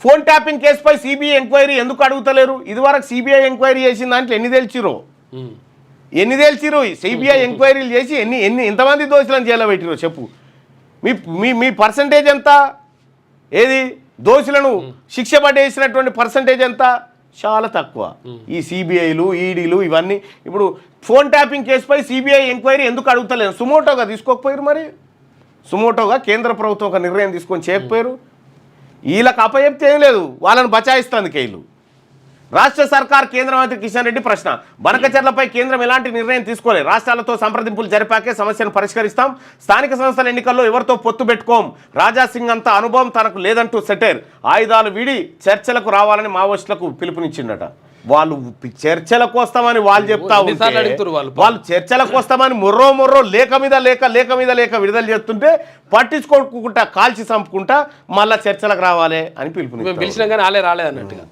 Phone tapping కేసుపై CBI enquiry ఎందుకు అడుగుతలేరు? ఇదివరకు సిబిఐ ఎంక్వైరీ చేసిన దాంట్లో ఎన్ని తెలిసిరో సిబిఐ ఎంక్వైరీలు చేసి ఎంతమంది దోషులను జైల్లో పెట్టిరో చెప్పు. మీ పర్సంటేజ్ ఎంత? ఏది దోషులను శిక్ష పడేసినటువంటి పర్సంటేజ్ ఎంత? చాలా తక్కువ. ఈ సిబిఐలు ఈడీలు ఇవన్నీ ఇప్పుడు ఫోన్ ట్యాపింగ్ కేసుపై సిబిఐ ఎంక్వైరీ ఎందుకు అడుగుతలేరు? సుమోటోగా తీసుకోకపోయారు, మరి సుమోటోగా కేంద్ర ప్రభుత్వం ఒక నిర్ణయం తీసుకొని చేయకపోయారు. వీళ్ళకి అప్పచెప్తే ఏం లేదు, వాళ్ళని బచాయిస్తుంది కేళ్ళు. రాష్ట్ర సర్కార్ కేంద్ర మంత్రి కిషన్ రెడ్డి ప్రశ్న. బనకచర్లపై కేంద్రం ఎలాంటి నిర్ణయం తీసుకోలేదు. రాష్ట్రాలతో సంప్రదింపులు జరిపాకే సమస్యను పరిష్కరిస్తాం. స్థానిక సంస్థల ఎన్నికల్లో ఎవరితో పొత్తు పెట్టుకోం. రాజాసింగ్ అంత అనుభవం తనకు లేదంటూ సెటైర్. ఆయుధాలు వీడి చర్చలకు రావాలని మావోయిస్టులకు పిలుపునిచ్చిండట. వాళ్ళు చర్చలకు వస్తామని వాళ్ళు చెప్తా ఉంటే, వాళ్ళు చర్చలకు వస్తామని మొర్రో లేక మీద లేక విడుదల చేస్తుంటే పట్టించుకోకుండా కాల్చి చంపుకుంటా మళ్ళా చర్చలకు రావాలి అని పిలుపునిచ్చారు. పిలిచినా కానీ రాలేదు అన్నట్టుగా.